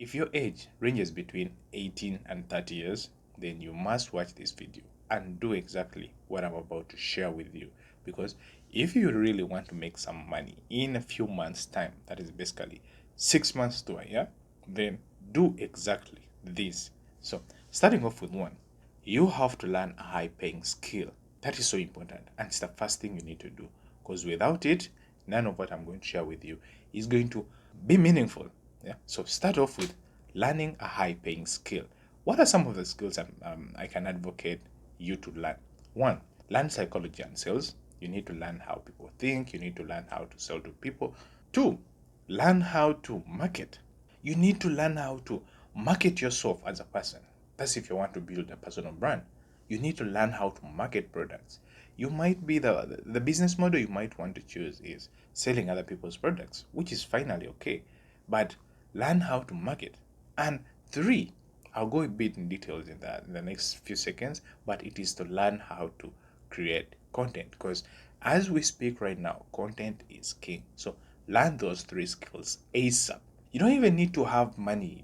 If your age ranges between 18 and 30 years, then you must watch this video and do exactly what I'm about to share with you. Because if you really want to make some money in a few months' time, that is basically 6 months to a year, then do exactly this. So, starting off with one, you have to learn a high paying skill. That is so important, and it's the first thing you need to do, because without it, none of what I'm going to share with you is going to be meaningful. Yeah. So start off with learning a high paying skill. What are some of the skills I can advocate you to learn? One, learn psychology and sales. You need to learn how people think. You need to learn how to sell to people. Two, learn how to market. You need to learn how to market yourself as a person. That's if you want to build a personal brand. You need to learn how to market products. You might be the business model you might want to choose is selling other people's products, which is finally okay. But learn how to market. And three, I'll go a bit in details in that in the next few seconds, but it is to learn how to create content, because as we speak right now, content is king. So learn those three skills ASAP. You don't even need to have money. You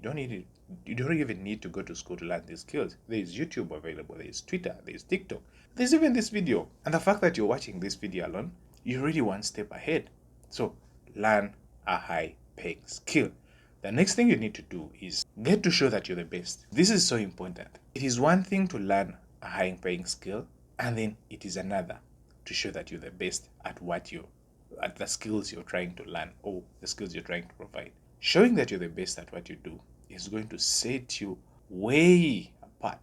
don't even need to go to school to learn these skills. There is YouTube available, there is Twitter, there is TikTok, there's even this video. And the fact that you're watching this video alone, you're already one step ahead. So learn a high paying skill. The next thing you need to do is get to show that you're the best. This is so important. It is one thing to learn a high paying skill, and then it is another to show that you're the best at the skills you're trying to learn or the skills you're trying to provide. Showing that you're the best at what you do is going to set you way apart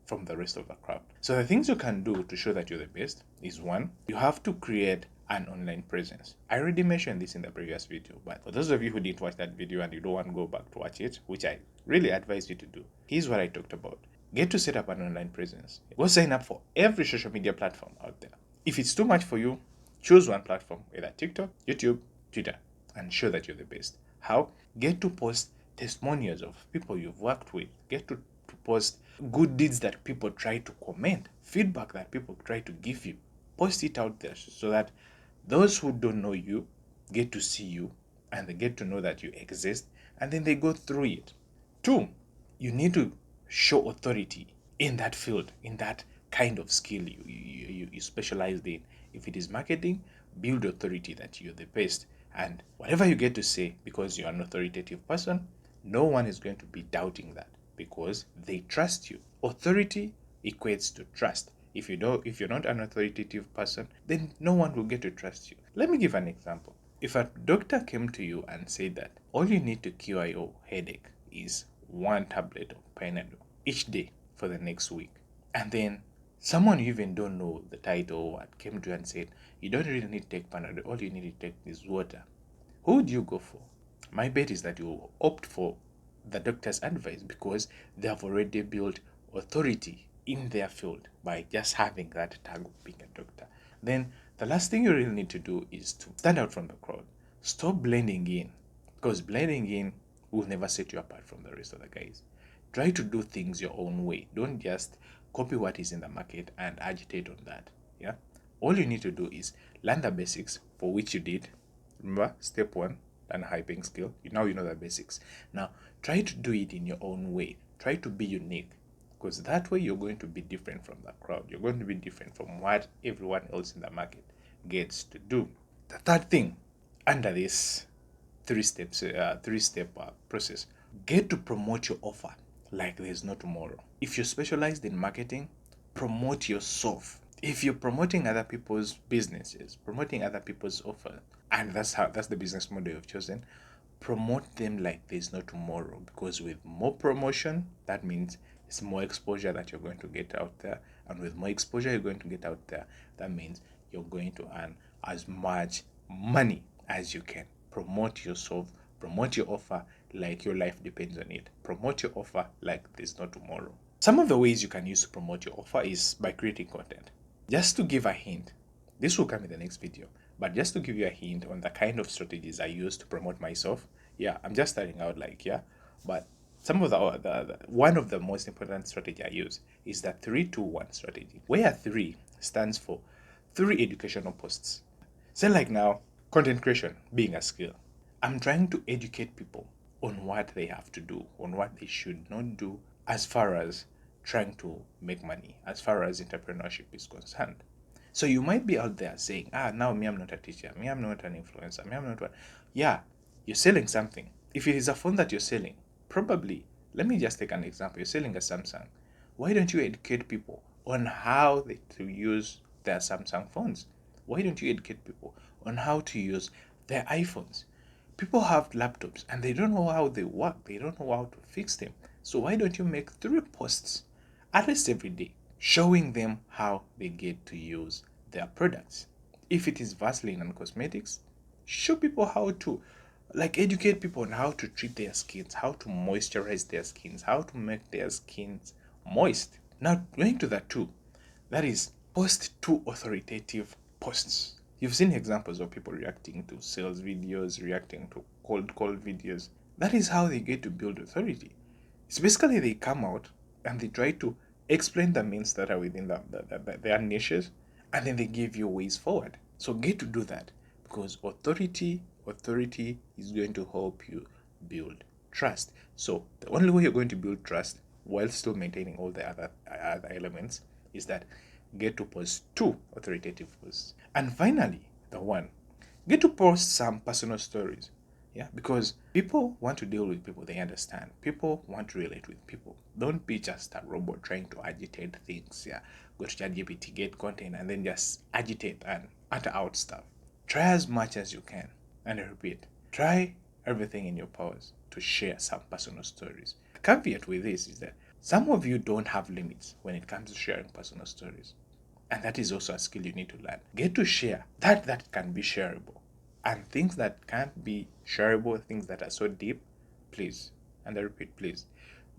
from the rest of the crowd. So the things you can do to show that you're the best is one, you have to create an online presence. I already mentioned this in the previous video, but for those of you who didn't watch that video and you don't want to go back to watch it, which I really advise you to do, here's what I talked about. Get to set up an online presence. Go sign up for every social media platform out there. If it's too much for you, choose one platform, either TikTok, YouTube, Twitter, and show that you're the best. How? Get to post testimonials of people you've worked with. Get to post good deeds that people try to comment, feedback that people try to give you. Post it out there so that those who don't know you get to see you and they get to know that you exist, and then they go through it. Two, you need to show authority in that field, in that kind of skill you specialized in. If it is marketing, build authority that you're the best. And whatever you get to say, because you're an authoritative person, no one is going to be doubting that because they trust you. Authority equates to trust. If you're not an authoritative person, then no one will get to trust you. Let me give an example. If a doctor came to you and said that all you need to cure your headache is one tablet of Panadol each day for the next week, and then someone you even don't know the title or what came to you and said, you don't really need to take Panadol, all you need to take is water, who would you go for? My bet is that you will opt for the doctor's advice because they have already built authority in their field by just having that tag of being a doctor. Then the last thing you really need to do is to stand out from the crowd. Stop blending in, because blending in will never set you apart from the rest of the guys. Try to do things your own way. Don't just copy what is in the market and agitate on that. Yeah. All you need to do is learn the basics, for which you did. Remember, step one, learn a high paying skill. Now you know the basics. Now try to do it in your own way. Try to be unique, because that way you're going to be different from the crowd. You're going to be different from what everyone else in the market gets to do. The third thing under this three-step process, get to promote your offer like there's no tomorrow. If you're specialized in marketing, promote yourself. If you're promoting other people's businesses, promoting other people's offer, and that's the business model you've chosen, promote them like there's no tomorrow, because with more promotion, that means it's more exposure that you're going to get out there, and with more exposure you're going to get out there, that means you're going to earn as much money as you can. Promote yourself, promote your offer like your life depends on it. Promote your offer like there's no tomorrow. Some of the ways you can use to promote your offer is by creating content. Just to give a hint, this will come in the next video, but just to give you a hint on the kind of strategies I use to promote myself. Yeah, I'm just starting out, but some of one of the most important strategy I use is the 3-2-1 strategy, where 3 stands for 3 educational posts. Say like now, content creation being a skill. I'm trying to educate people on what they have to do, on what they should not do as far as trying to make money, as far as entrepreneurship is concerned. So you might be out there saying, now me, I'm not a teacher, me, I'm not an influencer, me, I'm not what. Yeah, you're selling something. If it is a phone that you're selling, probably, let me just take an example. You're selling a Samsung. Why don't you educate people on how to use their Samsung phones? Why don't you educate people on how to use their iPhones? People have laptops and they don't know how they work. They don't know how to fix them. So why don't you make 3 posts at least every day showing them how they get to use their products? If it is Vaseline and cosmetics, show people how to, like, educate people on how to treat their skins, how to moisturize their skins, how to make their skins moist. Now, going to that too, that is post to authoritative posts. You've seen examples of people reacting to sales videos, reacting to cold call videos. That is how they get to build authority. It's basically they come out and they try to explain the means that are within their niches, and then they give you ways forward. So get to do that, because authority is going to help you build trust. So the only way you're going to build trust while still maintaining all the other elements is that get to post 2 authoritative posts. And finally, the one, get to post some personal stories. Yeah, because people want to deal with people they understand. People want to relate with people. Don't be just a robot trying to agitate things. Yeah, go to ChatGPT, get content, and then just agitate and utter out stuff. Try as much as you can. And I repeat, try everything in your powers to share some personal stories. The caveat with this is that some of you don't have limits when it comes to sharing personal stories. And that is also a skill you need to learn. Get to share that can be shareable. And things that can't be shareable, things that are so deep, please, and I repeat, please,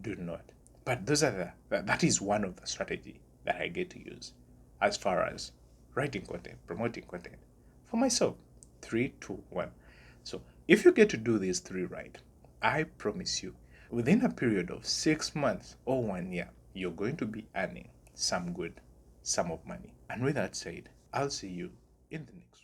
do not. But those are that is one of the strategy that I get to use as far as writing content, promoting content for myself. 3, 2, 1. So if you get to do these 3 right, I promise you, within a period of 6 months or 1 year, you're going to be earning some good sum of money. And with that said, I'll see you in the next one.